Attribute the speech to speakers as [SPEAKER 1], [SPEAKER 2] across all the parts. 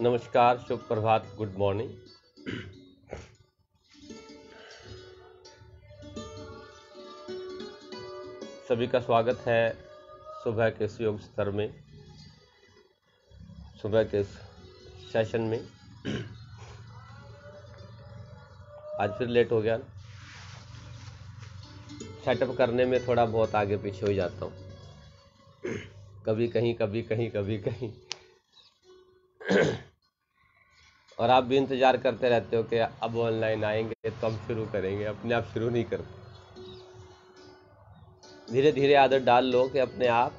[SPEAKER 1] नमस्कार, शुभ प्रभात, good morning. सभी का स्वागत है सुबह के इस योग स्तर में, सुबह के इस सेशन में। आज फिर लेट हो गया, सेटअप करने में थोड़ा बहुत आगे पीछे हो जाता हूँ, कभी कहीं कभी कहीं कभी कहीं। और आप भी इंतज़ार करते रहते हो कि अब ऑनलाइन आएंगे तो अब शुरू करेंगे, अपने आप शुरू नहीं करते। धीरे धीरे आदत डाल लो कि अपने आप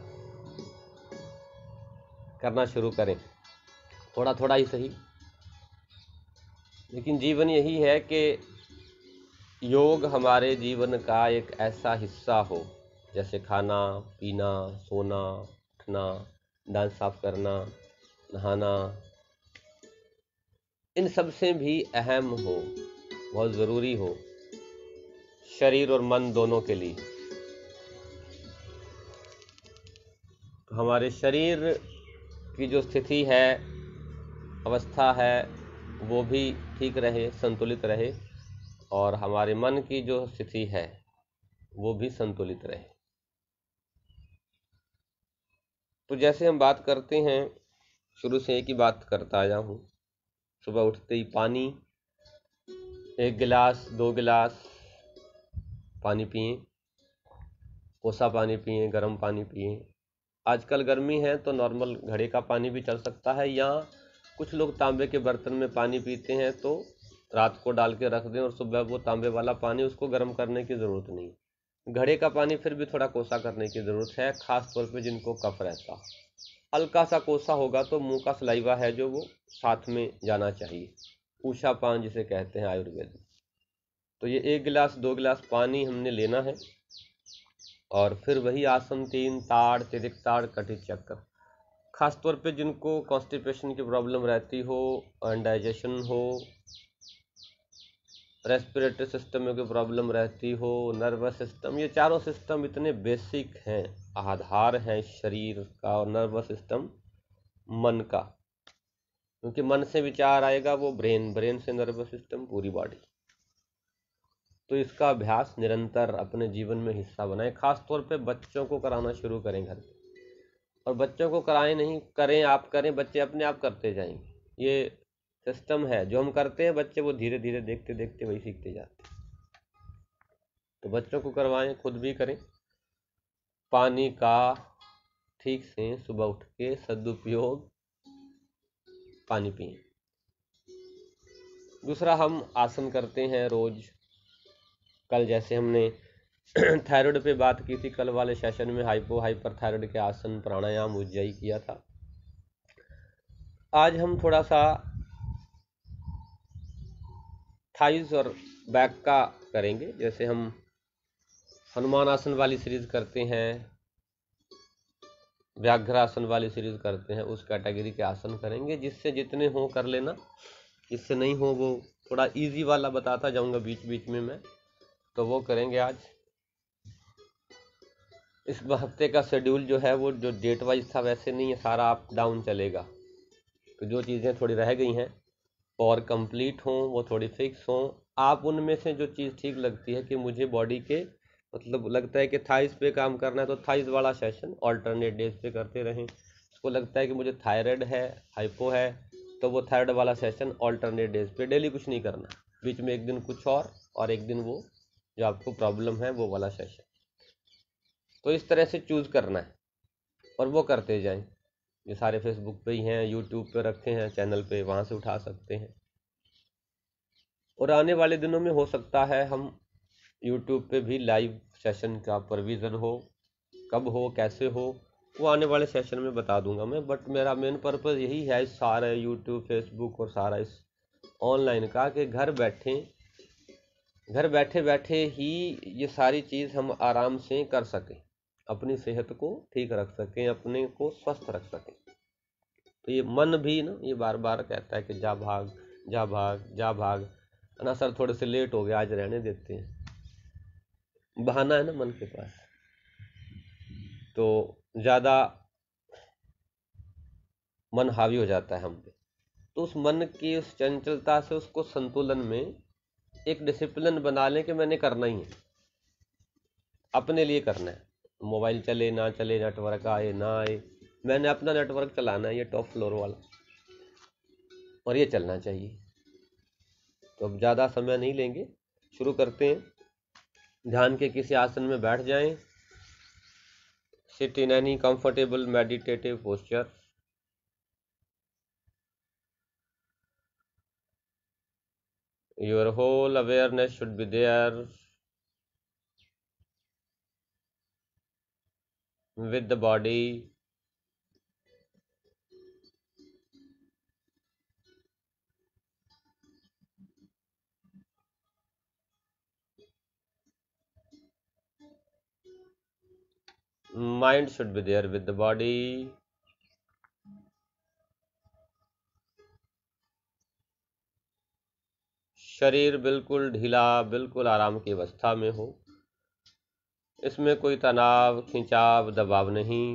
[SPEAKER 1] करना शुरू करें, थोड़ा थोड़ा ही सही। लेकिन जीवन यही है कि योग हमारे जीवन का एक ऐसा हिस्सा हो, जैसे खाना पीना, सोना, उठना, दांत साफ करना, नहाना, इन सब से भी अहम हो, बहुत ज़रूरी हो, शरीर और मन दोनों के लिए। तो हमारे शरीर की जो स्थिति है, अवस्था है, वो भी ठीक रहे, संतुलित रहे, और हमारे मन की जो स्थिति है वो भी संतुलित रहे। तो जैसे हम बात करते हैं, शुरू से एक ही बात करता आया हूँ, सुबह उठते ही पानी, 1 गिलास 2 गिलास पानी पिएं, कोसा पानी पिएं, गर्म पानी पिएं। आजकल गर्मी है तो नॉर्मल घड़े का पानी भी चल सकता है, या कुछ लोग तांबे के बर्तन में पानी पीते हैं तो रात को डाल के रख दें और सुबह वो तांबे वाला पानी, उसको गर्म करने की ज़रूरत नहीं। घड़े का पानी फिर भी थोड़ा कोसा करने की ज़रूरत है, खास तौर पे जिनको कफ रहता। हल्का सा कोसा होगा तो मुंह का सलाइवा है जो वो साथ में जाना चाहिए, ऊषा पान जिसे कहते हैं आयुर्वेद में। तो ये 1 गिलास 2 गिलास पानी हमने लेना है, और फिर वही आसन 3 ताड़, तिरिक ताड़, कटी चक्र। खास तौर पे जिनको कॉन्स्टिपेशन की प्रॉब्लम रहती हो, अनडाइजेशन हो, रेस्पिरेटरी सिस्टम में कोई प्रॉब्लम रहती हो, नर्वस सिस्टम, ये चारों सिस्टम इतने बेसिक हैं, आधार हैं शरीर का, और नर्वस सिस्टम मन का, क्योंकि मन से विचार आएगा वो ब्रेन, ब्रेन से नर्वस सिस्टम, पूरी बॉडी। तो इसका अभ्यास निरंतर अपने जीवन में हिस्सा बनाएं। खास तौर पे बच्चों को कराना शुरू करें घर पे, और बच्चों को कराएं नहीं, करें आप, करें, बच्चे अपने आप करते जाएंगे। ये सिस्टम है, जो हम करते हैं बच्चे वो धीरे धीरे देखते देखते वही सीखते जाते हैं। तो बच्चों को करवाएं, खुद भी करें। पानी का ठीक से सुबह उठ के सदुपयोग, पानी पिएं। दूसरा, हम आसन करते हैं रोज। कल जैसे हमने थायराइड पे बात की थी, कल वाले सेशन में हाइपो हाइपर थायराइड के आसन, प्राणायाम, उज्जयी किया था। आज हम थोड़ा सा थाइज और बैक का करेंगे। जैसे हम हनुमान आसन वाली सीरीज करते हैं, व्याघ्रासन वाली सीरीज करते हैं, उस कैटेगरी के आसन करेंगे। जिससे जितने हो कर लेना, जिससे नहीं हो वो थोड़ा इजी वाला बताता जाऊंगा बीच बीच में मैं, तो वो करेंगे आज। इस हफ्ते का शेड्यूल जो है वो जो डेट वाइज था वैसे नहीं है, सारा अप डाउन चलेगा। तो जो चीज़ें थोड़ी रह गई हैं और कंप्लीट हों, वो थोड़ी फिक्स हों। आप उनमें से जो चीज़ ठीक लगती है कि मुझे बॉडी के मतलब लगता है कि थाइस पे काम करना है, तो थाइस वाला सेशन ऑल्टरनेट डेज पे करते रहें। उसको लगता है कि मुझे थायराइड है, हाइपो है, तो वो थायराइड वाला सेशन ऑल्टरनेट डेज पे, डेली कुछ नहीं करना, बीच में एक दिन कुछ और एक दिन वो जो आपको प्रॉब्लम है वो वाला सेशन। तो इस तरह से चूज़ करना है और वो करते जाएं। ये सारे फेसबुक पे ही हैं, यूट्यूब पे रखे हैं चैनल पे, वहाँ से उठा सकते हैं। और आने वाले दिनों में हो सकता है हम यूट्यूब पे भी लाइव सेशन का प्रोविज़न हो, कब हो कैसे हो वो आने वाले सेशन में बता दूंगा मैं। बट मेरा मेन पर्पज़ यही है इस सारे यूट्यूब, फेसबुक और सारा इस ऑनलाइन का, कि घर बैठे बैठे ही ये सारी चीज़ हम आराम से कर सकें, अपनी सेहत को ठीक रख सकें, अपने को स्वस्थ रख सकें। तो ये मन भी ना ये बार बार कहता है कि जा भाग जा भाग जा भाग, ना सर थोड़े से लेट हो गया, आज रहने देते हैं, बहाना है ना मन के पास। तो ज़्यादा मन हावी हो जाता है हम पे। तो उस मन की उस चंचलता से उसको संतुलन में एक डिसिप्लिन बना लें कि मैंने करना ही है, अपने लिए करना है। मोबाइल चले ना चले, नेटवर्क आए ना आए, मैंने अपना नेटवर्क चलाना है, ये टॉप फ्लोर वाला, और ये चलना चाहिए। तो अब ज़्यादा समय नहीं लेंगे, शुरू करते हैं। ध्यान के किसी आसन में बैठ जाएं। Sit in any comfortable meditative posture. Your whole awareness should be there with the body. Mind should be there with the body. शरीर बिल्कुल ढीला, बिल्कुल आराम की अवस्था में हो, इसमें कोई तनाव, खिंचाव, दबाव नहीं।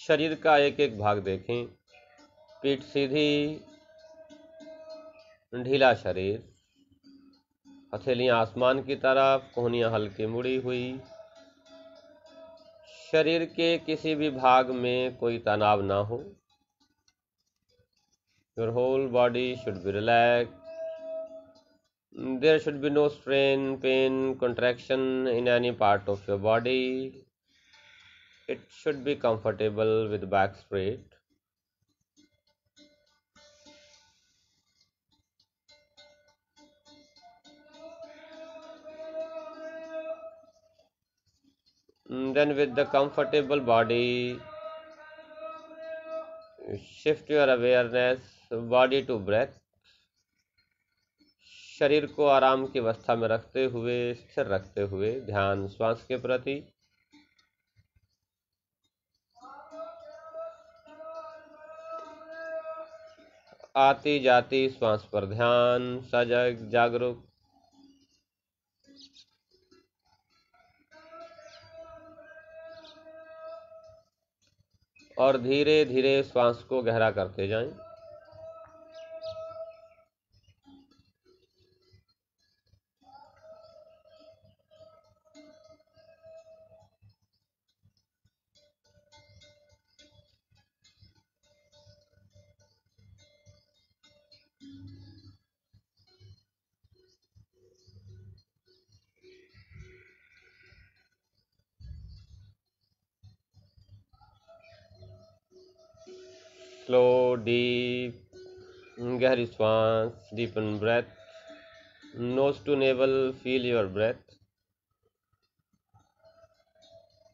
[SPEAKER 1] शरीर का एक एक भाग देखें। पीठ सीधी, ढीला शरीर, हथेलियां आसमान की तरफ, कोहनियां हल्की मुड़ी हुई। शरीर के किसी भी भाग में कोई तनाव ना हो। Your whole body should be relaxed. There should be no strain, pain, contraction in any part of your body. It should be comfortable with back straight. Then with the comfortable body, shift your awareness body to breath. शरीर को आराम की अवस्था में रखते हुए, स्थिर रखते हुए, ध्यान श्वास के प्रति। आती जाती श्वास पर ध्यान, सजग, जागरूक। और धीरे धीरे श्वास को गहरा करते जाएं। स्लो, डीप, गहरी श्वास, deepen breath, nose to navel, feel your breath.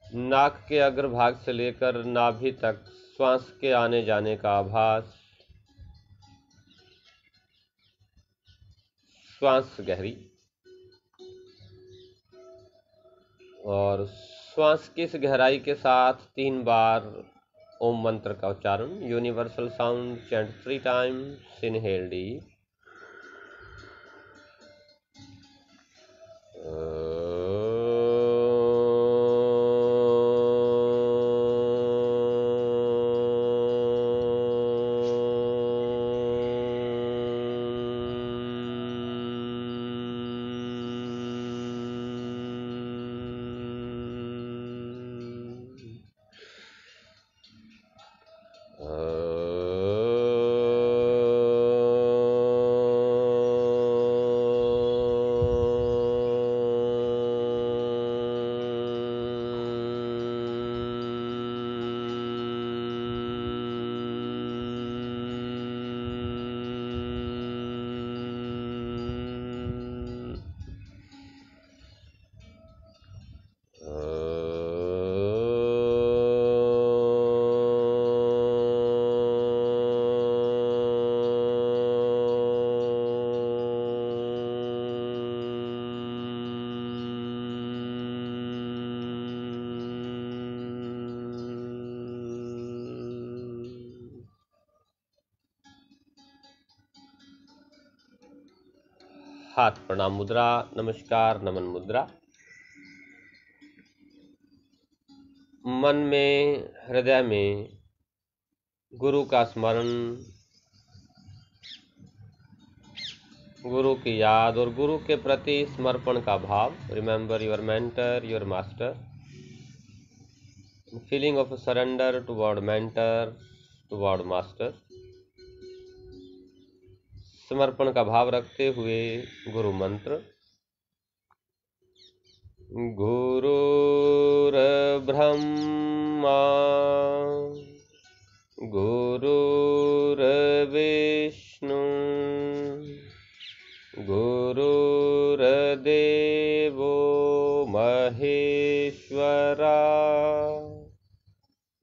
[SPEAKER 1] नाक के अग्रभाग से लेकर नाभि तक श्वास के आने जाने का आभास। श्वास गहरी, और श्वास की इस गहराई के साथ 3 बार ओम मंत्र का उच्चारण, universal sound, chant 3 times. Inhale deep, हाथ प्रणाम मुद्रा, नमस्कार नमन मुद्रा। मन में, हृदय में गुरु का स्मरण, गुरु की याद और गुरु के प्रति समर्पण का भाव। Remember your mentor, your master. Feeling of surrender toward mentor, toward master. समर्पण का भाव रखते हुए गुरु मंत्र। गुरुर्ब्रह्मा गुरुर्विष्णु गुरुर्देवो महेश्वरा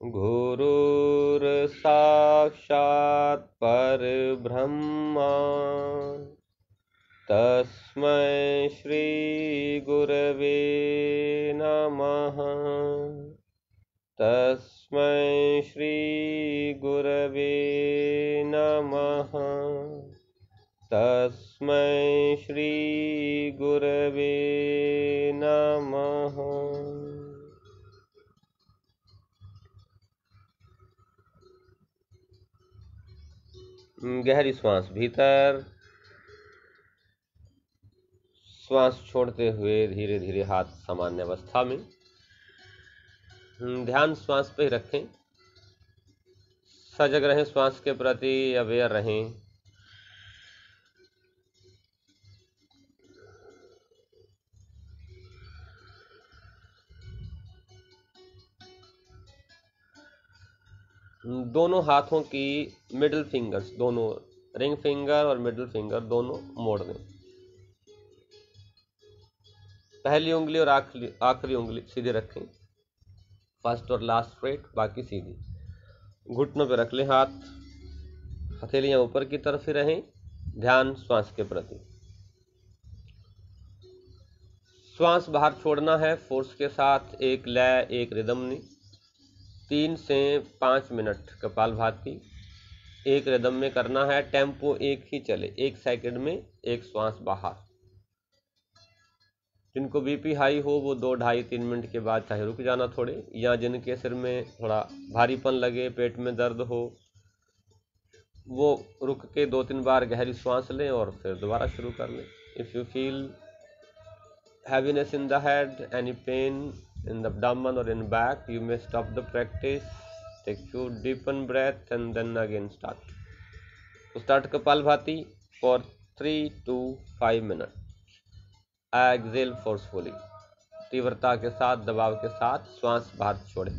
[SPEAKER 1] गुरुर्साक्षात् परब्रह्मा तस्मै श्री गुरवे नमः। तस्मै श्री गुरवे नमः। तस्मै श्री गुरवे नमः। गहरी श्वास भीतर, श्वास छोड़ते हुए धीरे धीरे हाथ सामान्य अवस्था में। ध्यान श्वास पे ही रखें। सजग रहें, श्वास के प्रति अवेयर रहें। दोनों हाथों की मिडिल फिंगर्स, दोनों रिंग फिंगर और मिडिल फिंगर दोनों मोड़ दें। पहली उंगली और आखिरी उंगली सीधे रखें। फर्स्ट और लास्ट स्ट्रेट, बाकी सीधी। घुटनों पे रख लें हाथ, हथेलियां ऊपर की तरफ ही रहें। ध्यान श्वास के प्रति। श्वास बाहर छोड़ना है फोर्स के साथ, एक लय एक रिदम में। 3 से 5 मिनट कपालभाति एक रिदम में करना है। टेम्पो एक ही चले, 1 सेकंड में एक श्वास बाहर। जिनको बीपी हाई हो वो 2, 2.5, 3 मिनट के बाद चाहे रुक जाना थोड़े, या जिनके सिर में थोड़ा भारीपन लगे, पेट में दर्द हो, वो रुक के 2-3 बार गहरी श्वास लें और फिर दोबारा शुरू कर लें। If you feel heaviness in the head, any pain in the abdomen or in back, you may stop the practice, take few deepen breath and then again start. So start Kapalbhati for 3 to 5 minutes. Exhale forcefully. तीव्रता के साथ, दबाव के साथ श्वास बाहर छोड़ें।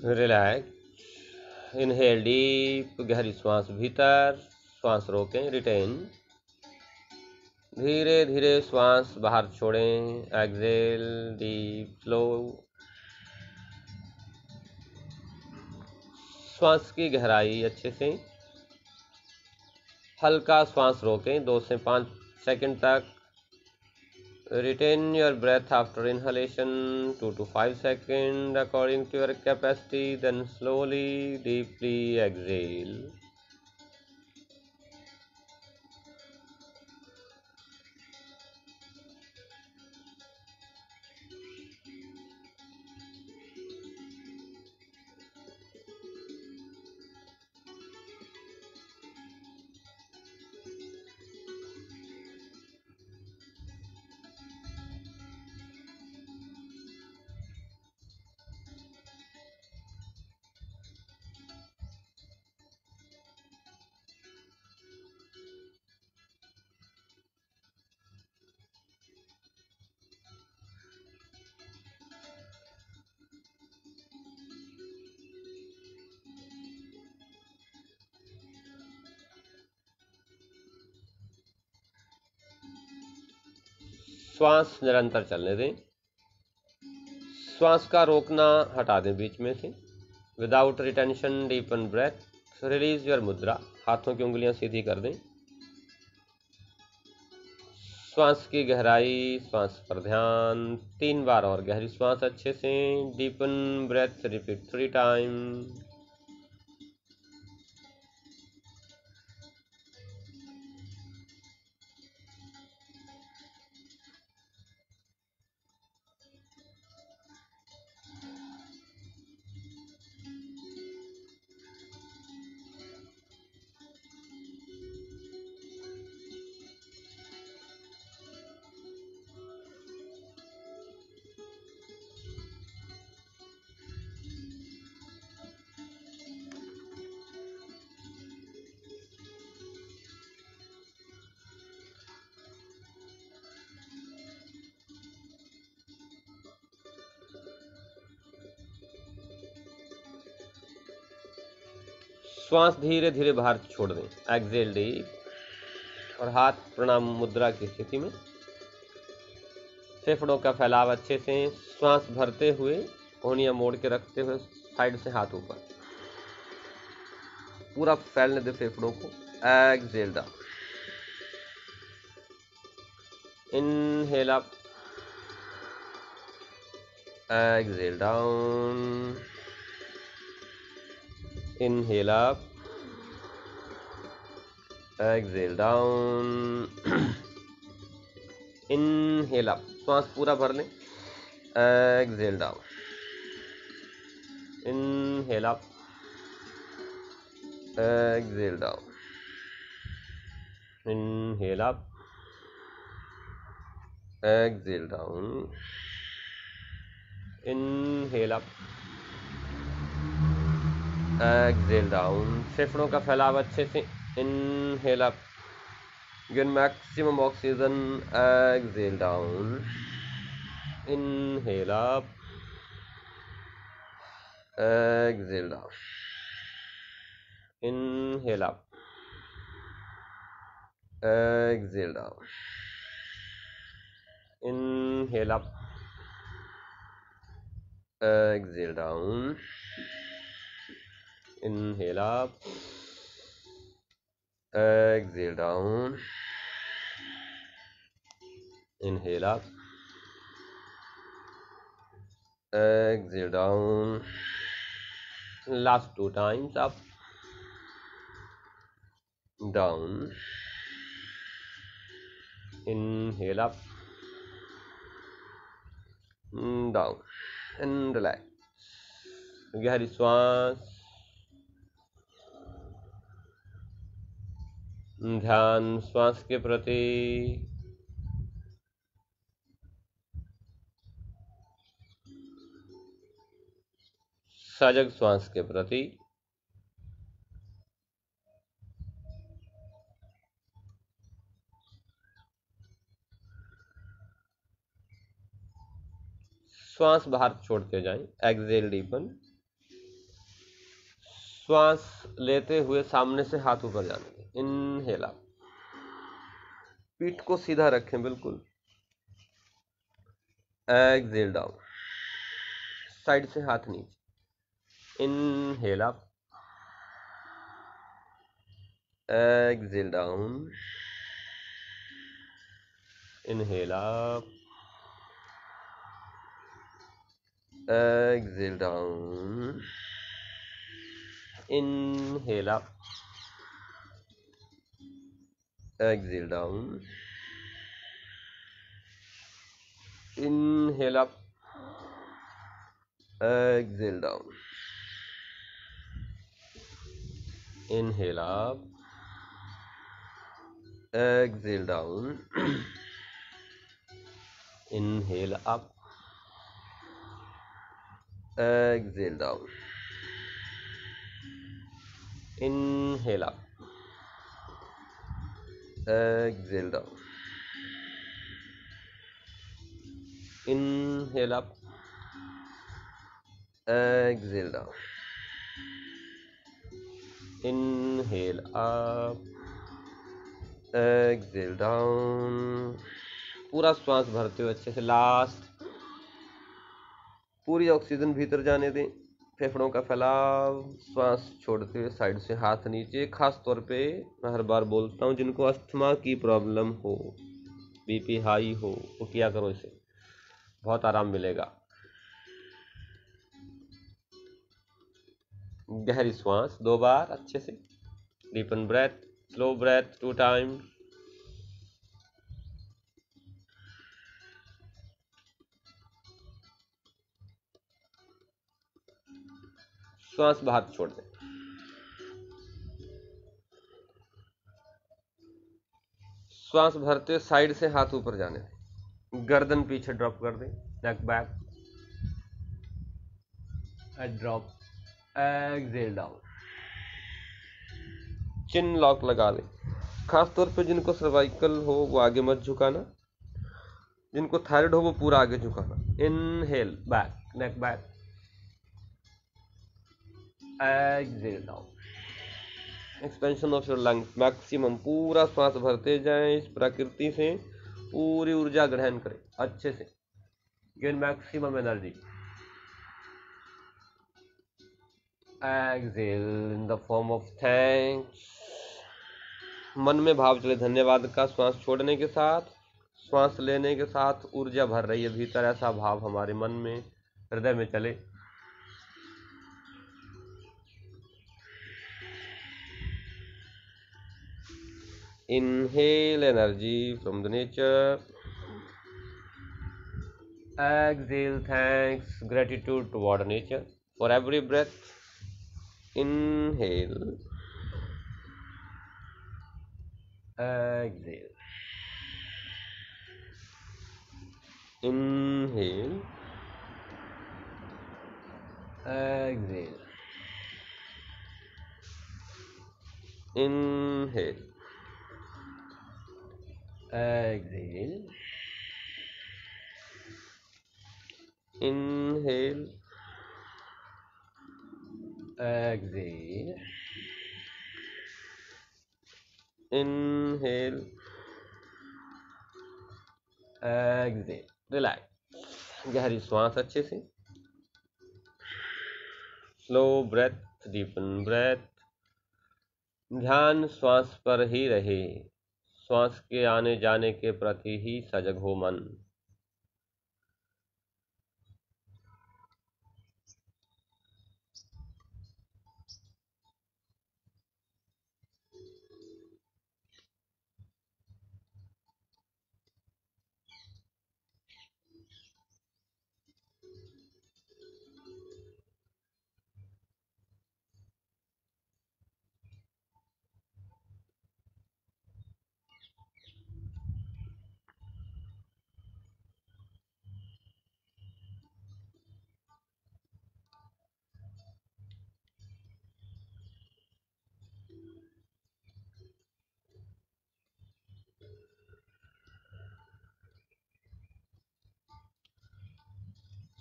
[SPEAKER 1] Relax, inhale deep, गहरी श्वास भीतर, श्वास रोकें, रिटेन, धीरे धीरे श्वास बाहर छोड़ें, एक्सहेल डीप स्लो, श्वास की गहराई अच्छे से, हल्का श्वास रोकें 2 से 5 सेकंड तक, retain your breath after inhalation 2 to 5 seconds according to your capacity, then slowly deeply exhale. श्वास निरंतर चलने दें, श्वास का रोकना हटा दें बीच में से, without retention deepen breath, release your mudra, हाथों की उंगलियां सीधी कर दें, श्वास की गहराई, श्वास पर ध्यान, 3 बार और गहरी श्वास अच्छे से, डीपन ब्रेथ, रिपीट 3 टाइम। श्वास धीरे धीरे बाहर छोड़ दें, एक्सहेल डीप, और हाथ प्रणाम मुद्रा की स्थिति में, फेफड़ों का फैलाव अच्छे से, श्वास भरते हुए कोहनियां मोड़ के रखते हुए साइड से हाथ ऊपर, पूरा फैलने दे फेफड़ों को, exhale down, inhale up, exhale down, inhale up, exhale down, inhale up, श्वास पूरा भर लें, exhale down, inhale up, exhale down, inhale up, exhale down, inhale up, exhale down, फेफड़ों का फैलाव अच्छे से, inhale up, gain maximum oxygen, exhale down, inhale up, exhale down, inhale up, exhale down, inhale up, exhale down, inhale up, exhale down, inhale up, exhale down, last 2 times, up, down, inhale up, down, and relax, गहरी श्वास, ध्यान श्वास के प्रति, सजग श्वास के प्रति, श्वास बाहर छोड़ते जाएं, एक्सहेल डीपन, श्वास लेते हुए सामने से हाथ ऊपर जाने दें। इनहेल अप, पीठ को सीधा रखें बिल्कुल। एक्सहेल डाउन, साइड से हाथ नीचे। Inhale up, exhale down, inhale up, exhale down, inhale up, exhale down, inhale up, exhale down, inhale up, exhale down, inhale up, exhale down, inhale up, exhale down, inhale up, exhale down, inhale up, exhale down। पूरा श्वास भरते हुए अच्छे से last, पूरी oxygen भीतर जाने दें, फेफड़ों का फैलाव। श्वास छोड़ते हुए साइड से हाथ नीचे। खास तौर पे मैं हर बार बोलता हूँ, जिनको अस्थमा की प्रॉब्लम हो, बीपी हाई हो, वो किया करो, इसे बहुत आराम मिलेगा। गहरी श्वास 2 बार अच्छे से, deepen breath, slow breath 2 time. श्वास बाहर छोड़ दें। श्वास भरते साइड से हाथ ऊपर जाने दें, गर्दन पीछे ड्रॉप कर दें, neck back, drop, exhale down, chin lock लगा दें। खास तौर पे जिनको सर्वाइकल हो वो आगे मत झुकाना, जिनको थायराइड हो वो पूरा आगे झुकाना। Inhale back, neck back, exhale down, expansion of your lungs maximum. पूरा श्वास भरते जाएं, इस प्रकृति से पूरी ऊर्जा ग्रहण करें अच्छे से, gain maximum energy. Exhale in the form of thanks. मन में भाव चले धन्यवाद का। श्वास छोड़ने के साथ, श्वास लेने के साथ ऊर्जा भर रही है भीतर, ऐसा भाव हमारे मन में, हृदय में चले। Inhale energy from the nature. Exhale thanks, gratitude toward nature for every breath. Inhale, exhale, inhale, exhale, inhale, exhale, inhale, exhale, inhale, exhale। Relax, गहरी श्वास अच्छे से, स्लो ब्रेथ, डीपन ब्रेथ। ध्यान श्वास पर ही रहे, श्वास के आने जाने के प्रति ही सजग हो मन।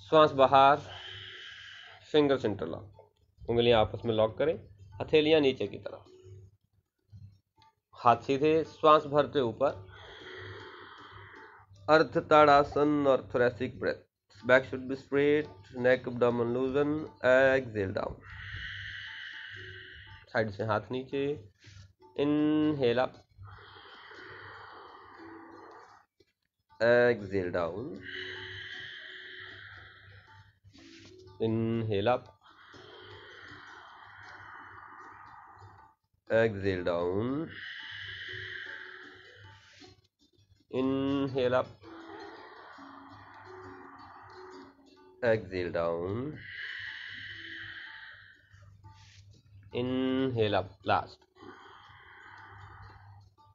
[SPEAKER 1] श्वास बाहर, फिंगर्स इंटरलॉक, उंगलियां आपस में लॉक करें। हथेलियां नीचे की तरफ, हाथ सीधे, श्वास भरते ऊपर, अर्ध ताड़ासन और thoracic breath. Back should be straight, neck abdomen loosen, exhale down. Side से हाथ नीचे, inhale up, exhale down, inhale up, exhale down, inhale up, exhale down, inhale up, last,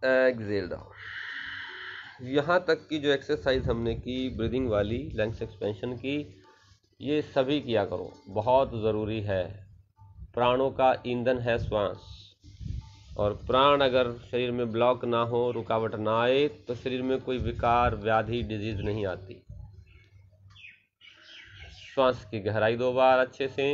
[SPEAKER 1] exhale down। यहाँ तक की जो एक्सरसाइज हमने की ब्रीदिंग वाली, लंग्स एक्सपेंशन की, ये सभी किया करो, बहुत ज़रूरी है। प्राणों का ईंधन है श्वास, और प्राण अगर शरीर में ब्लॉक ना हो, रुकावट ना आए, तो शरीर में कोई विकार, व्याधि, डिजीज नहीं आती। श्वास की गहराई 2 बार अच्छे से,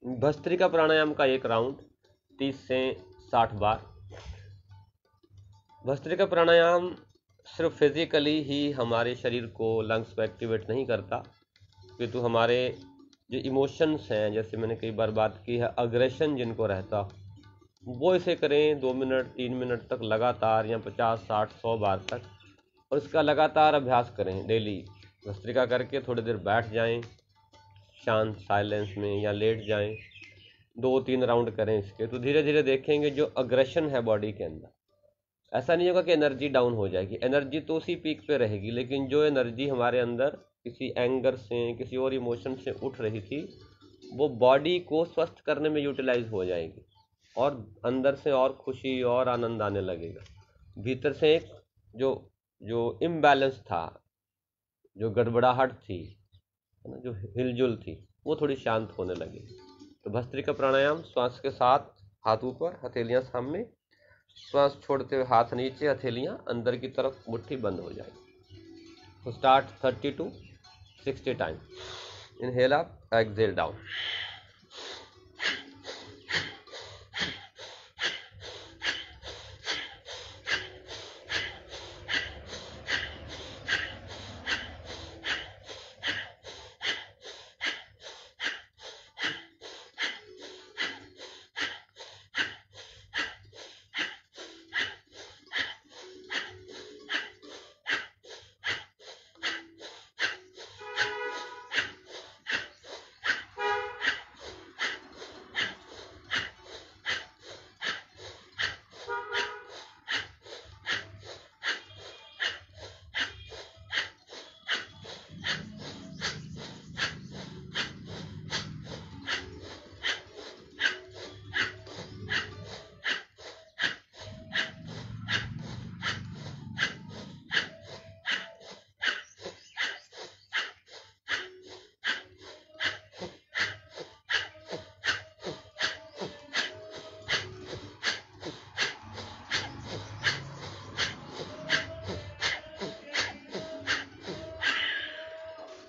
[SPEAKER 1] भस्त्रिका प्राणायाम का एक राउंड 30 से 60 बार। भस्त्रिका प्राणायाम सिर्फ फिजिकली ही हमारे शरीर को, लंग्स को एक्टिवेट नहीं करता, किंतु हमारे जो इमोशंस हैं, जैसे मैंने कई बार बात की है, अग्रेशन जिनको रहता, वो इसे करें 2 मिनट 3 मिनट तक लगातार, या 50 60 100 बार तक, और इसका लगातार अभ्यास करें डेली। भस्त्रिका करके थोड़ी देर बैठ जाएं शांत साइलेंस में, या लेट जाएं, 2-3 राउंड करें इसके, तो धीरे धीरे देखेंगे जो अग्रेशन है बॉडी के अंदर, ऐसा नहीं होगा कि एनर्जी डाउन हो जाएगी, एनर्जी तो उसी पीक पे रहेगी, लेकिन जो एनर्जी हमारे अंदर किसी एंगर से, किसी और इमोशन से उठ रही थी, वो बॉडी को स्वस्थ करने में यूटिलाइज हो जाएगी, और अंदर से और खुशी और आनंद आने लगेगा। भीतर से एक जो जो इम्बैलेंस था, जो गड़बड़ाहट थी, है ना, जो हिलजुल थी, वो थोड़ी शांत होने लगेगी। तो भस्त्रिका प्राणायाम, श्वास के साथ हाथ ऊपर, हथेलियां सामने, श्वास छोड़ते हुए हाथ नीचे, हथेलियां अंदर की तरफ, मुट्ठी बंद हो जाएगी। तो start 30 to 60 time. Inhale up, exhale down.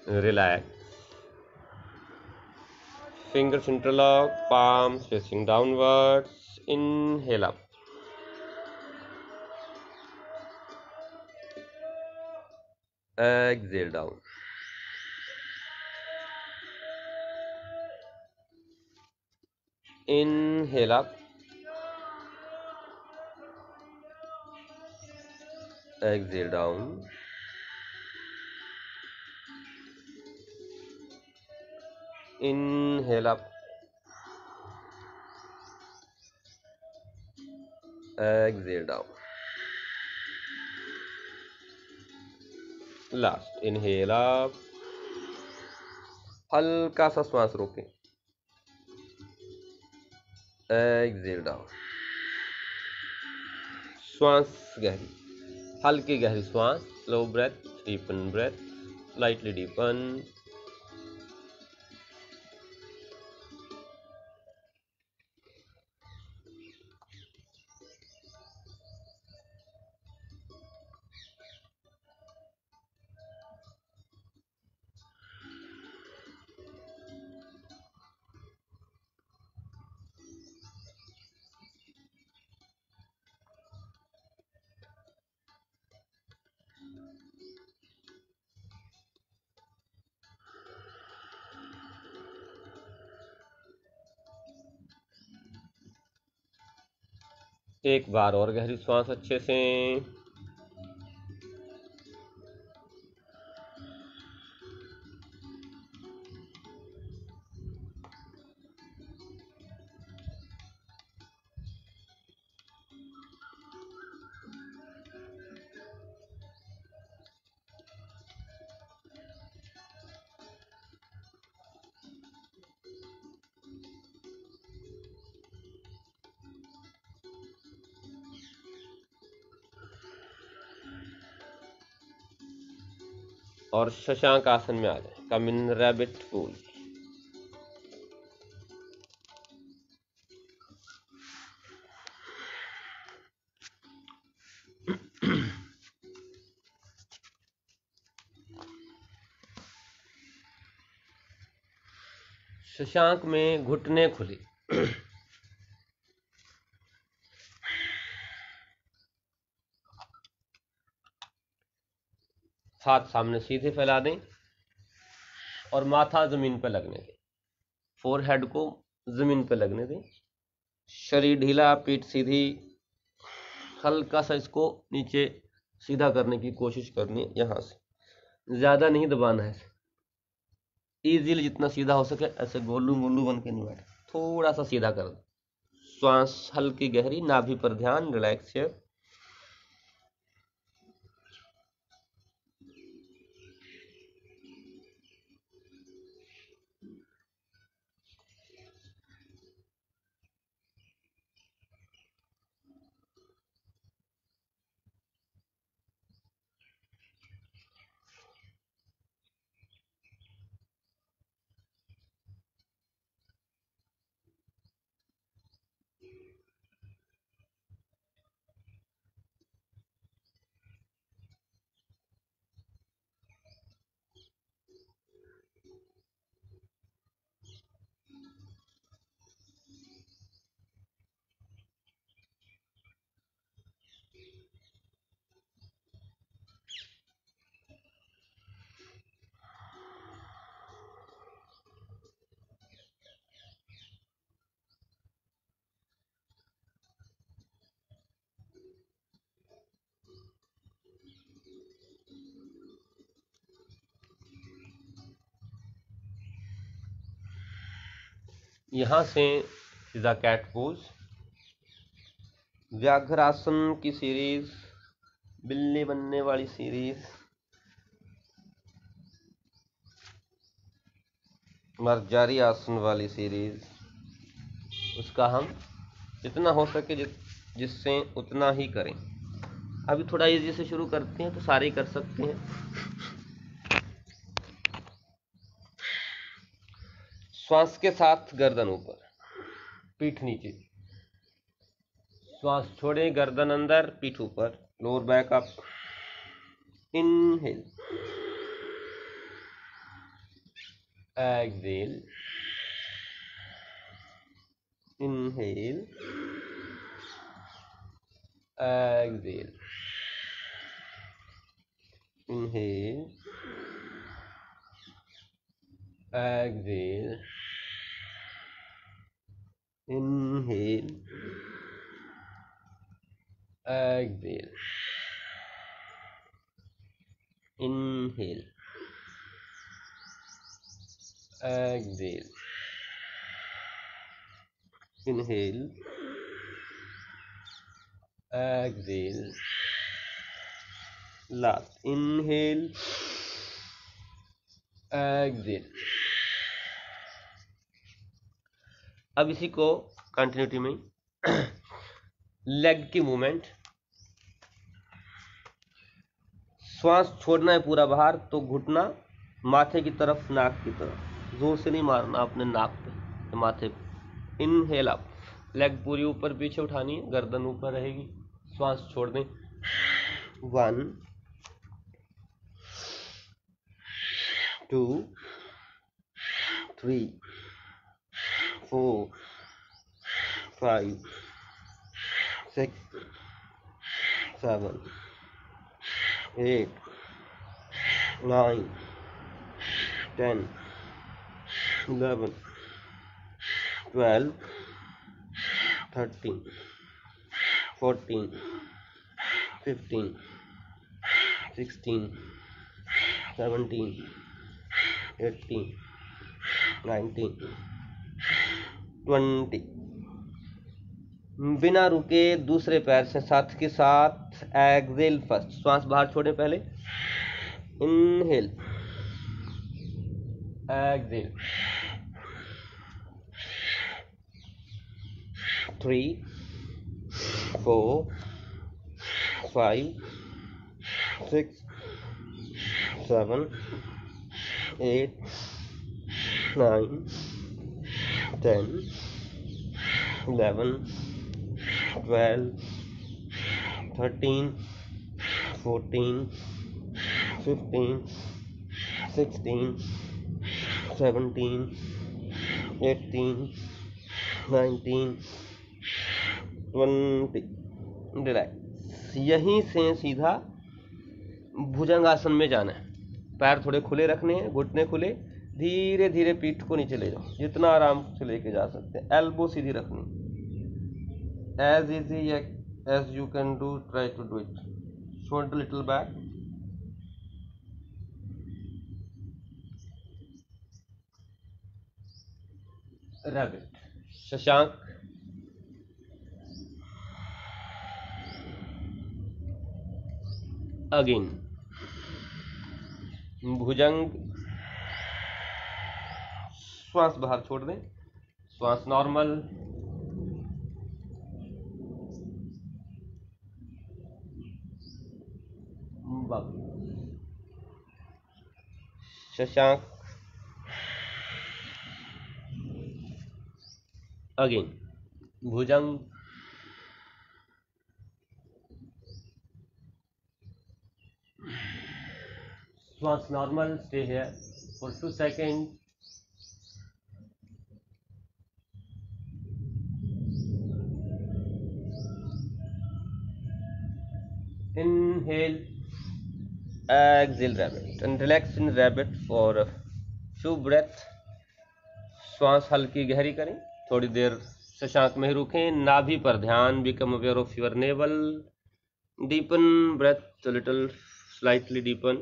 [SPEAKER 1] Relax. Fingers interlock, palms facing downwards. Inhale up. Exhale down. Inhale up. Exhale down. Inhale up. Exhale down. Last, inhale up. हल्का सा श्वास रोकें, एक्सेल डाउन, श्वास गहरी, हल्की गहरी श्वास, slow breath, deepen breath, slightly deepen. एक बार और गहरी श्वास अच्छे से, और शशांक आसन में आ जाए, कम इन रैबिट पोज। शशांक में घुटने खुले, हाथ सामने सीधे फैला दें और माथा जमीन पर लगने दें, फोरहेड को जमीन पर लगने दें, शरीर ढीला, पीठ सीधी, हल्का सा इसको नीचे सीधा करने की कोशिश करनी है, यहां से ज्यादा नहीं दबाना है, इजीली जितना सीधा हो सके ऐसे गोलू मोलू बन के नहीं बैठे, थोड़ा सा सीधा कर दो। श्वास हल्की गहरी, नाभि पर ध्यान, रिलैक्स है। यहां से सीधा कैट पोज, व्याघ्रासन की सीरीज, बिल्ली बनने वाली सीरीज, मर्जारी आसन वाली सीरीज, उसका हम जितना हो सके जिससे उतना ही करें। अभी थोड़ा इजी से शुरू करते हैं तो सारे ही कर सकते हैं। श्वास के साथ गर्दन ऊपर, पीठ नीचे, श्वास छोड़े, गर्दन अंदर, पीठ ऊपर, lower back up, inhale, exhale, inhale, exhale, inhale, exhale, inhale, exhale, inhale, exhale, inhale, exhale, last, inhale, exhale, अब इसी को कंटिन्यूटी में लेग की मूवमेंट, श्वास छोड़ना है पूरा बाहर तो घुटना माथे की तरफ, नाक की तरफ, जोर से नहीं मारना अपने नाक पे, माथे पे। इनहेल अप, लेग पूरी ऊपर पीछे उठानी है, गर्दन ऊपर रहेगी, श्वास छोड़ दें। 1 2 3 4 5 6 7 8 9 10 11 12 13 14 15 16 17 18 19 20। बिना रुके दूसरे पैर से साथ के साथ एक्सेल फर्स्ट, श्वास बाहर छोड़े पहले, इनहेल, एक्सेल, 3 4 5 6 7 8 9 10 11 12 13 14 15 16 17 18 19 20। रिलैक्स। यहीं से सीधा भुजंगासन में जाना है। पैर थोड़े खुले रखने हैं, घुटने खुले, धीरे धीरे पीठ को नीचे ले जाओ, जितना आराम से लेके जा सकते हैं। एल्बो सीधी रखनी, as easy as you can do, try to do it. Shoulder little back, rabbit, Shashank, again Bhujang, श्वास बाहर छोड़ दें, श्वास नॉर्मल, शशांक, अगेन भुजंग, श्वास normal, stay here for 2 seconds, inhale, exhale rabbit, and relax in rabbit for a few breath। श्वास हल्की गहरी करें, थोड़ी देर शशांक में ही रुकें, नाभि पर ध्यान, become aware of your navel, deepen breath a little, slightly deepen।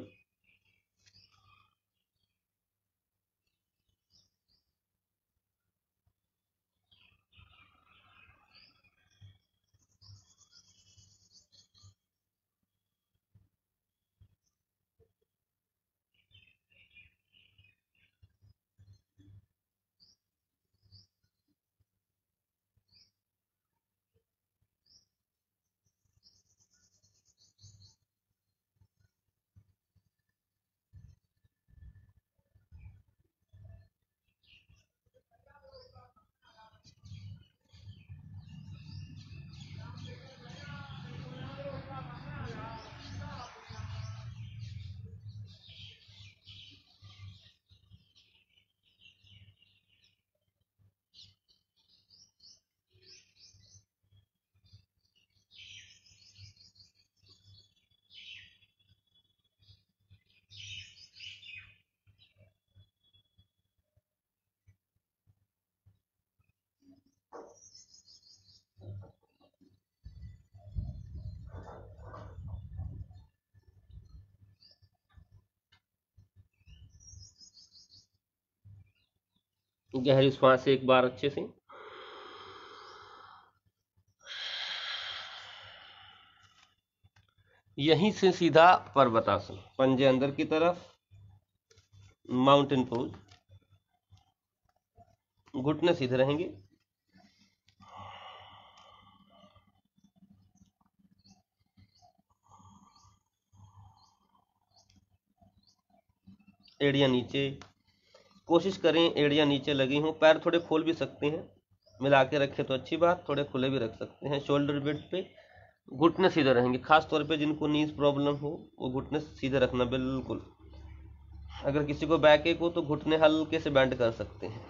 [SPEAKER 1] गहरी श्वास एक बार अच्छे से, यहीं से सीधा पर्वतासन, पंजे अंदर की तरफ, माउंटेन पोज, घुटने सीधे रहेंगे, एड़ियाँ नीचे, कोशिश करें एड़ियाँ नीचे लगी हों। पैर थोड़े खोल भी सकते हैं, मिला के रखें तो अच्छी बात, थोड़े खुले भी रख सकते हैं। शोल्डर बेल्ट पे घुटने सीधे रहेंगे, खास तौर पे जिनको नीज प्रॉब्लम हो वो घुटने सीधे रखना बिल्कुल। अगर किसी को बैक एक हो तो घुटने हल्के से बेंड कर सकते हैं।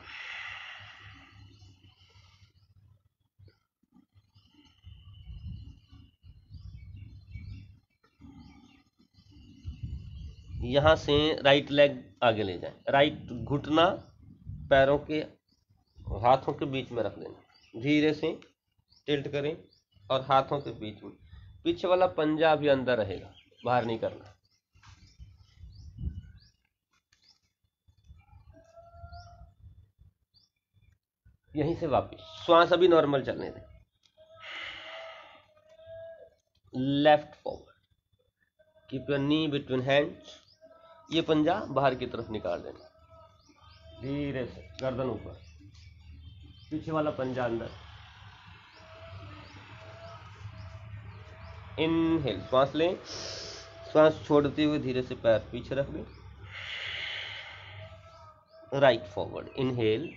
[SPEAKER 1] यहाँ से राइट लेग आगे ले जाएं, राइट घुटना पैरों के हाथों के बीच में रख देना, धीरे से टिल्ट करें और हाथों के बीच में, पीछे वाला पंजा भी अंदर रहेगा, बाहर नहीं करना। यहीं से वापस श्वास अभी नॉर्मल चलने दें। Left forward, keep your knee between hands, ये पंजा बाहर की तरफ निकाल देना, धीरे से गर्दन ऊपर, पीछे वाला पंजा अंदर। इनहेल, श्वास लें, श्वास छोड़ते हुए धीरे से पैर पीछे रख दें। राइट फॉरवर्ड, इनहेल,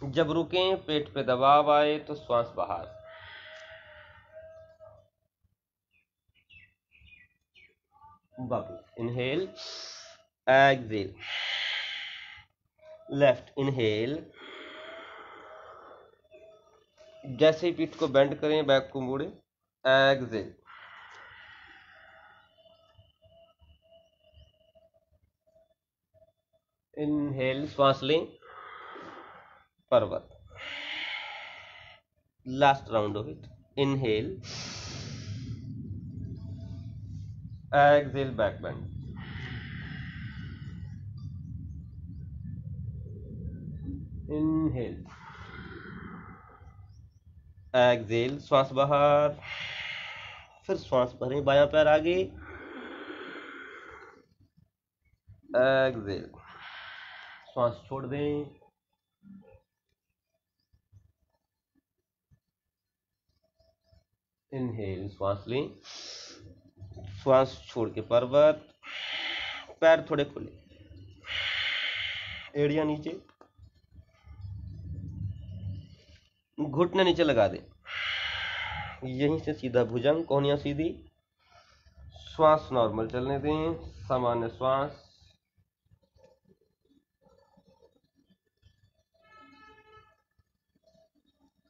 [SPEAKER 1] जब रुकें पेट पे दबाव आए तो श्वास बाहर। वापस इनहेल, एक्सहेल, लेफ्ट इनहेल, जैसे ही पीठ को बेंड करें बैक को मोड़े, एक्सहेल, इनहेल, श्वास लें, पर्वत, last round of it, inhale, exhale, back bend, inhale, exhale, श्वास बाहर, फिर श्वास भरें, बायां पैर आगे, एक्सहेल, श्वास छोड़ दें, इनहेल, श्वास लें, श्वास छोड़ के पर्वत, पैर थोड़े खुले, एड़ियां नीचे, घुटने नीचे लगा दें, यहीं से सीधा भुजंग, कोहनियां सीधी, श्वास नॉर्मल चलने दें, सामान्य श्वास,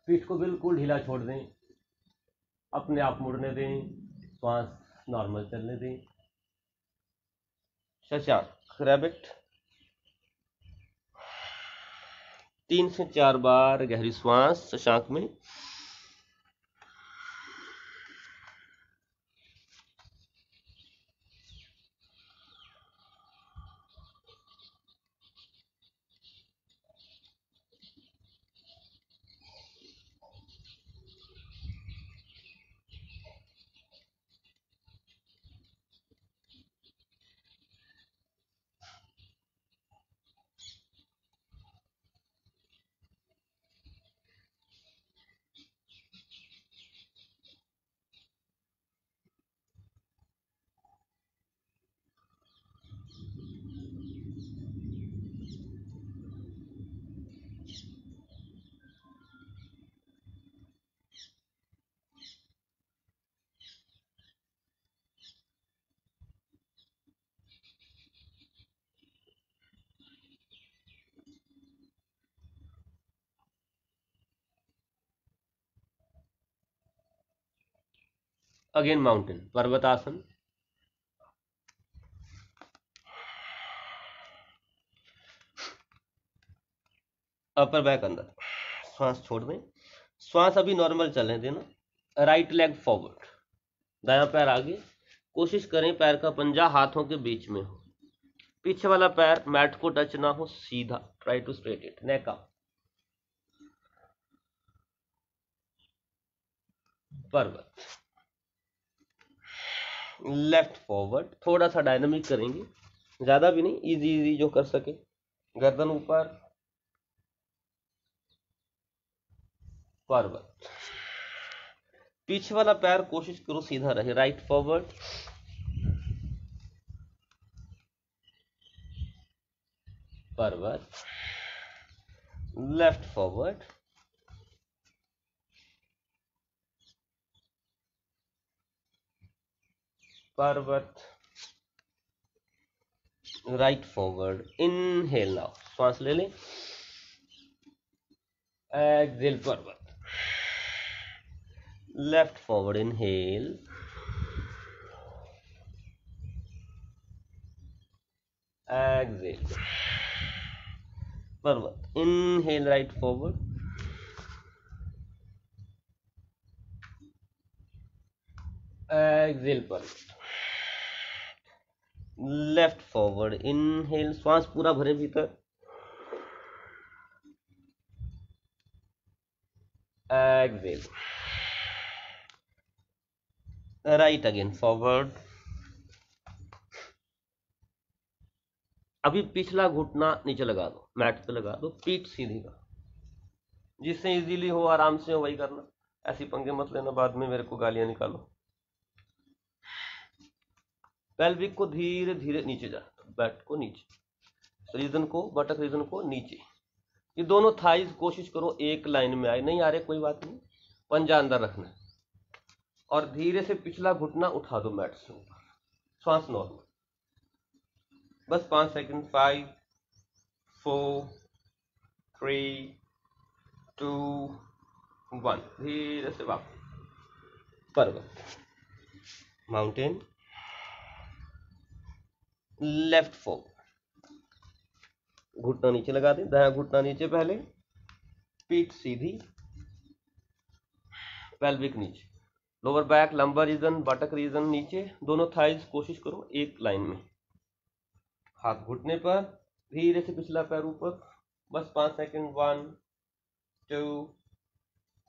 [SPEAKER 1] पीठ को बिल्कुल ढीला छोड़ दें, अपने आप मुड़ने दें, श्वास नॉर्मल चलने दें। शशांक रैबिट, 3 से 4 बार गहरी श्वास शशांक में। अगेन माउंटेन, पर्वतासन, अपर बैक अंदर, श्वास छोड़ दें, श्वास अभी नॉर्मल चलने देना। राइट लेग फॉरवर्ड, दायां पैर आगे, कोशिश करें पैर का पंजा हाथों के बीच में हो, पीछे वाला पैर मैट को टच ना हो, सीधा, try to straight it, neck up, पर्वत, लेफ्ट फॉरवर्ड, थोड़ा सा डायनामिक करेंगे, ज्यादा भी नहीं, इजी इजी जो कर सके, गर्दन ऊपर, पर्वत, पीछे वाला पैर कोशिश करो सीधा रहे, राइट फॉरवर्ड, पर्वत, लेफ्ट फॉरवर्ड, पर्वत, राइट फॉरवर्ड, इनहेल नाउ, श्वास ले लें, एक्सेल पर्वत, लेफ्ट फॉरवर्ड, इनहेल, एक्सेल पर्वत, इनहेल राइट फॉरवर्ड, एक्सेल पर्वत, लेफ्ट फॉरवर्ड, इनहेल, श्वास पूरा भरे भीतर, एक्सेल, राइट अगेन फॉरवर्ड। अभी पिछला घुटना नीचे लगा दो, मैट पे लगा दो, पीठ सीधी कर, जिससे इजीली हो, आराम से हो, वही करना। ऐसी पंगे मत लेना, बाद में मेरे को गालियां निकालो। पेल्विक को धीरे धीरे नीचे जा, बैट को नीचे, रीजन को, बटक रीजन को नीचे। ये दोनों थाइज कोशिश करो एक लाइन में आए, नहीं आ रहे कोई बात नहीं, पंजा अंदर रखना है। और धीरे से पिछला घुटना उठा दो मैट से ऊपर, श्वास नॉर्मल, बस 5 सेकंड। 5 4 3 2 1, धीरे से वापस, पर्वत, माउंटेन, लेफ्ट फॉरवर्ड, घुटना नीचे लगा दें, दायां घुटना नीचे पहले, पीठ सीधी, पेल्विक नीचे, lower back, lumbar region, बटक reason नीचे, दोनों थाइज कोशिश करो एक लाइन में, हाथ घुटने पर, धीरे से पिछला पैर ऊपर, बस 5 सेकंड। 1 2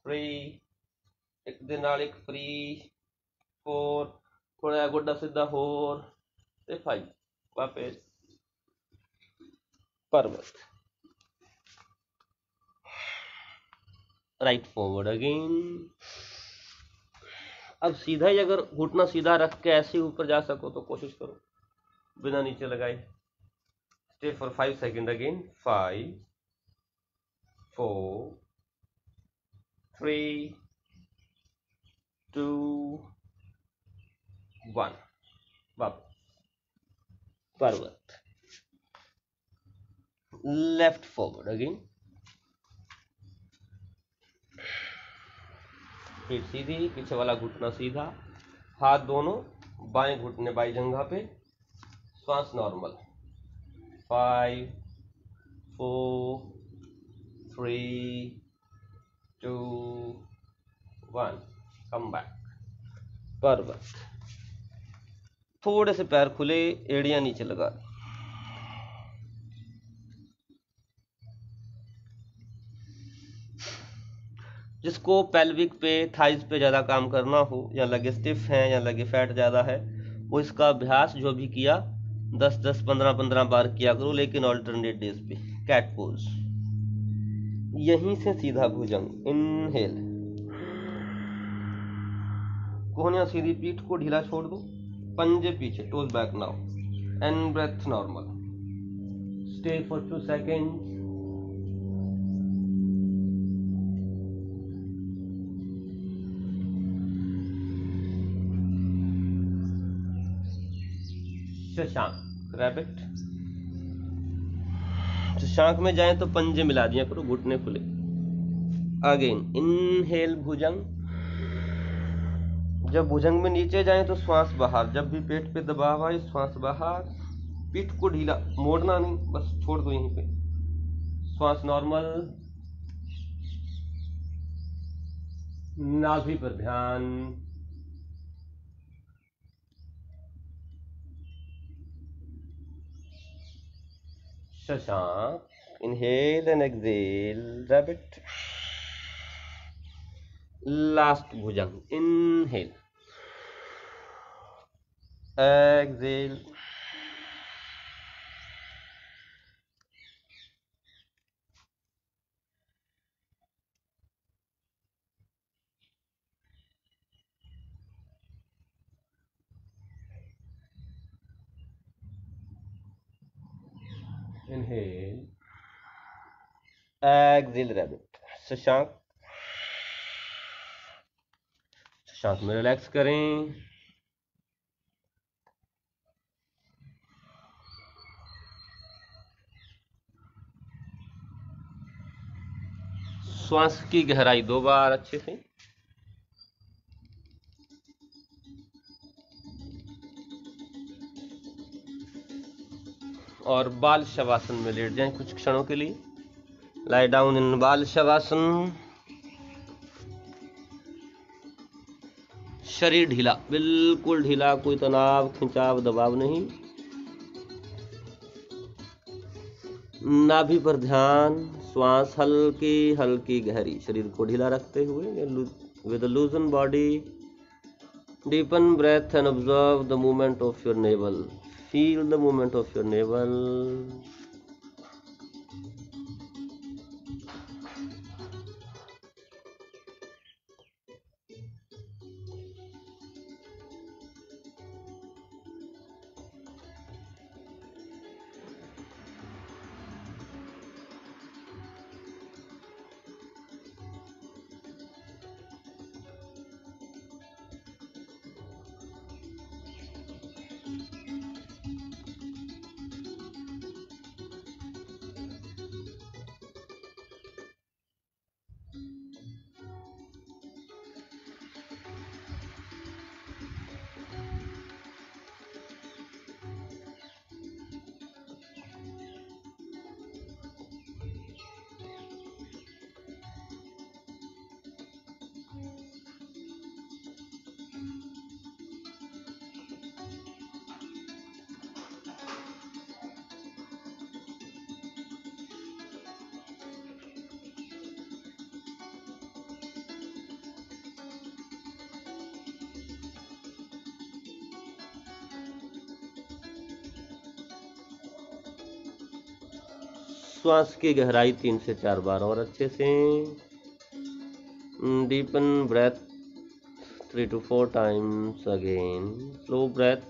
[SPEAKER 1] 3, एक दे नाल एक फ्री, 4, थोड़ा गोडा सीधा होर, 5, वापस, पर्वत, राइट फॉरवर्ड अगेन। अब सीधा ही अगर घुटना सीधा रख के ऐसे ऊपर जा सको तो कोशिश करो, बिना नीचे लगाए। Stay for 5 second again. 5 4 3 2 1, वापस, पर्वत, लेफ्ट फॉरवर्ड अगेन, पीठ सीधी, पीछे वाला घुटना सीधा, हाथ दोनों बाएं घुटने बाई जंघा पे, श्वास नॉर्मल। 5 4 3 2 1, कम बैक, पर्वत, थोड़े से पैर खुले, एड़ियां नीचे लगा दी, जिसको पेल्विक पे, थाइज पे ज़्यादा काम करना हो, या लगे स्टिफ हैं या लगे फैट ज़्यादा है, वो इसका अभ्यास जो भी किया 10-10 15-15 बार किया करो, लेकिन ऑल्टरनेट डेज पे। कैट पोज, यहीं से सीधा भुजंग, इनहेल, कोहनियां सीधी, पीठ को ढीला छोड़ दो, पंजे पीछे, toes back now, and breath normal, stay for 2 second. शशांक, रैबिट, शशांक में जाए तो पंजे मिला दिया करो, घुटने खुले। अगेन इनहेल भुजंग, जब भुजंग में नीचे जाए तो श्वास बाहर, जब भी पेट पे दबाव आए श्वास बाहर, पीठ को ढीला, मोड़ना नहीं, बस छोड़ दो यहीं पे, श्वास नॉर्मल, नाभि पर ध्यान, शशांक, inhale and exhale, rabbit, last भुजंग, inhale, exhale, inhale, exhale rabbit. शशांक में रिलैक्स करें। श्वास की गहराई 2 बार अच्छे से। और बाल शवासन में लेट जाएं कुछ क्षणों के लिए। लाई डाउन इन बाल शवासन। शरीर ढीला, बिल्कुल ढीला, कोई तनाव, खिंचाव, दबाव नहीं। नाभि पर ध्यान, श्वास हल्की हल्की गहरी, शरीर को ढीला रखते हुए। With लूजन body, deepen breath and observe the movement of your navel. Feel the movement of your navel. श्वास की गहराई 3 से 4 बार और अच्छे से। Deepen breath 3 to 4 times again. Slow breath.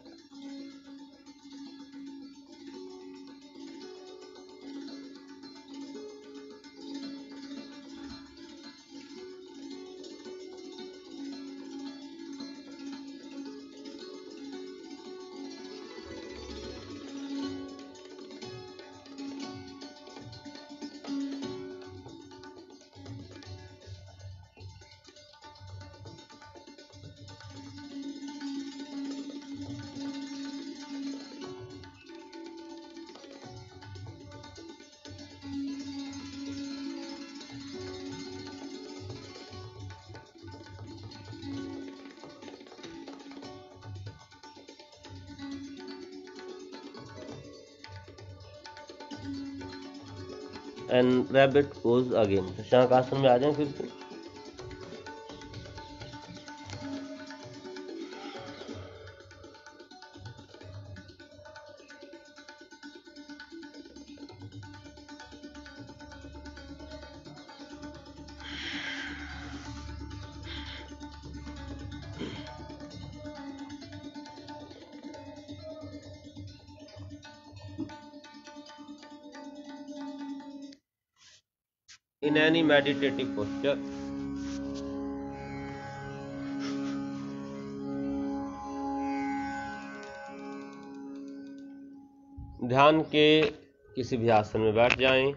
[SPEAKER 1] And rabbit pose again. Shashank आसन में आ जाएं फिर से। In any meditative posture, ध्यान के किसी भी आसन में बैठ जाएं।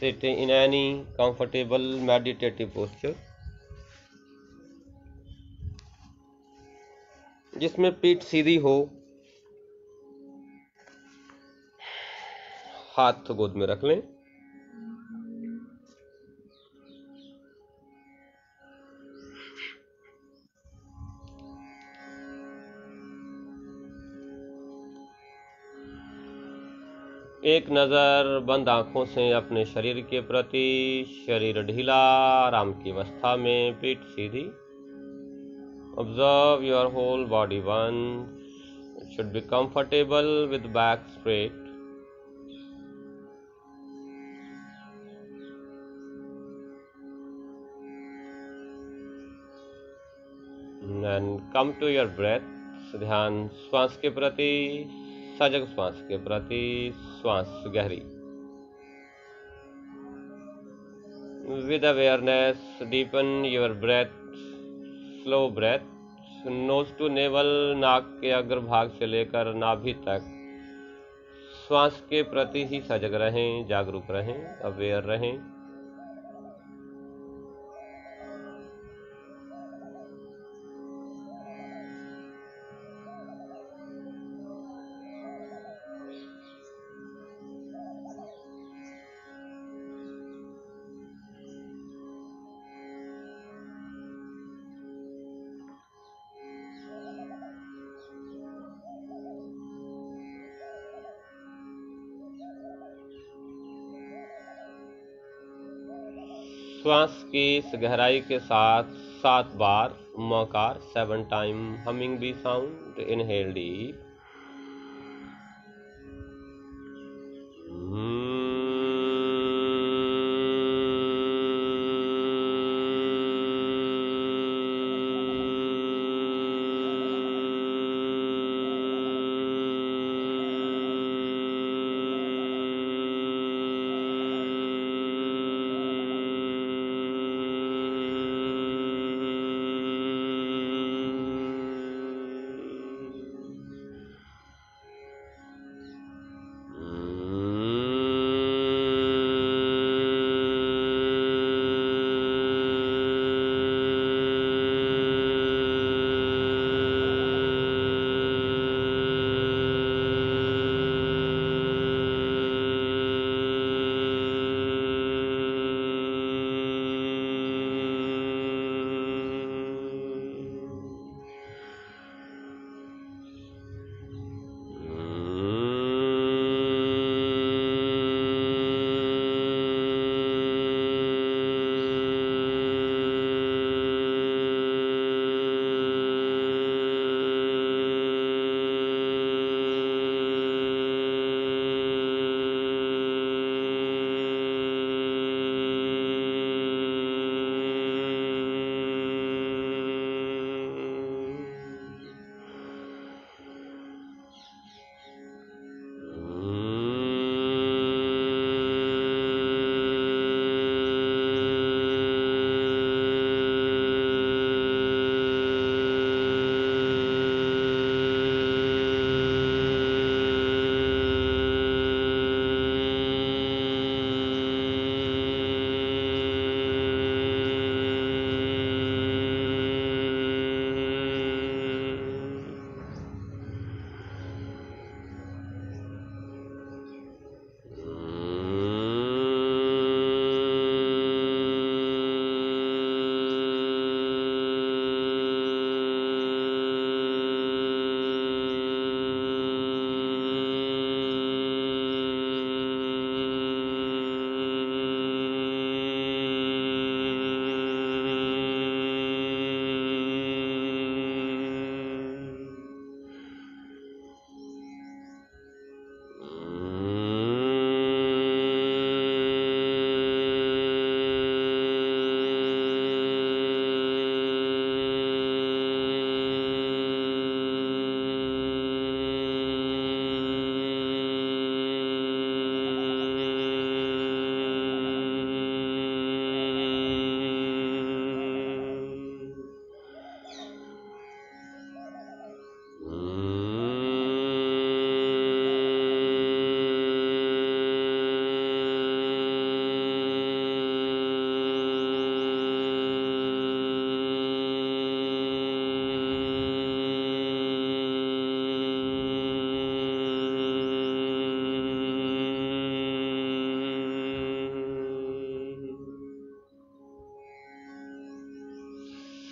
[SPEAKER 1] Sit in any comfortable meditative posture, जिसमें पीठ सीधी हो, हाथ गोद में रख लें। एक नज़र बंद आंखों से अपने शरीर के प्रति। शरीर ढीला, आराम की अवस्था में, पीठ सीधी। Observe your whole body once. It should be comfortable with back straight. And come to your breath. ध्यान श्वास के प्रति, सजग श्वास के प्रति। श्वास गहरी। With awareness deepen your breath. Slow breath. Nose to navel, नाक के अग्रभाग से लेकर नाभि तक श्वास के प्रति ही सजग रहें, जागरूक रहें, अवेयर रहें। श्वास की इस गहराई के साथ 7 बार मकार 7 time humming bee sound. Inhale deep.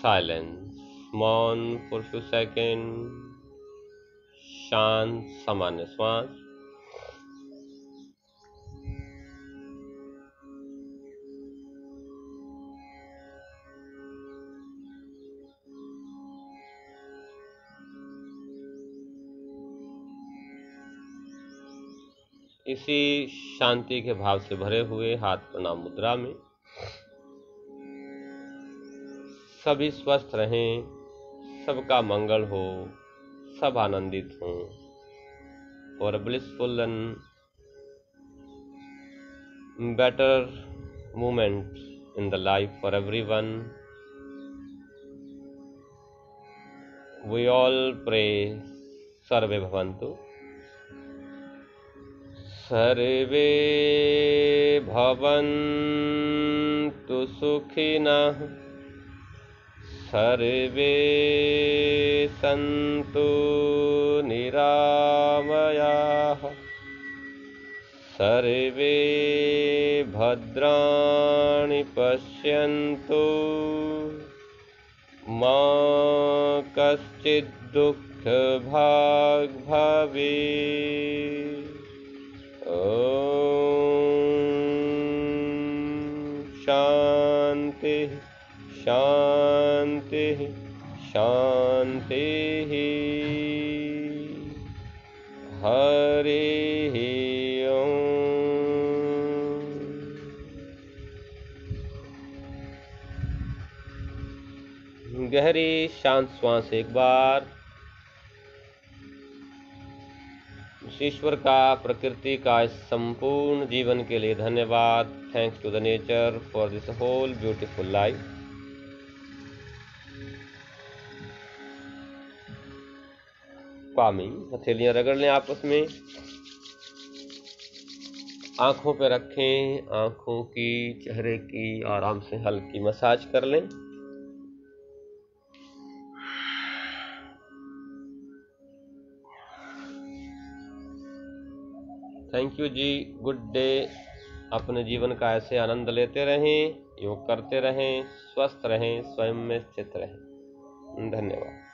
[SPEAKER 1] Silence, मौन फॉर फ्यू सेकेंड, शांत सामान्य श्वास। इसी शांति के भाव से भरे हुए हाथ प्रणाम मुद्रा में सभी स्वस्थ रहें, सबका मंगल हो, सब आनंदित हों। for a blissful and better moment in the life for everyone. We all pray Sarve Bhavantu. सर्वे भवन्तु सुखिनः सर्वे सन्तु निरामयाः सर्वे भद्राणि पश्यन्तु मा कश्चित् दुःखभाग् भवेत्। शांति शांति शांति। हरि ओम। गहरी शांत श्वास एक बार। ईश्वर का, प्रकृति का इस संपूर्ण जीवन के लिए धन्यवाद। Thanks to the nature for this whole beautiful life. Palming, हथेलियां रगड़ लें आपस में। आंखों पे रखें, आंखों की, चेहरे की आराम से हल्की मसाज कर लें। Thank you ji, good day. अपने जीवन का ऐसे आनंद लेते रहें, योग करते रहें, स्वस्थ रहें, स्वयं में स्थित रहें। धन्यवाद।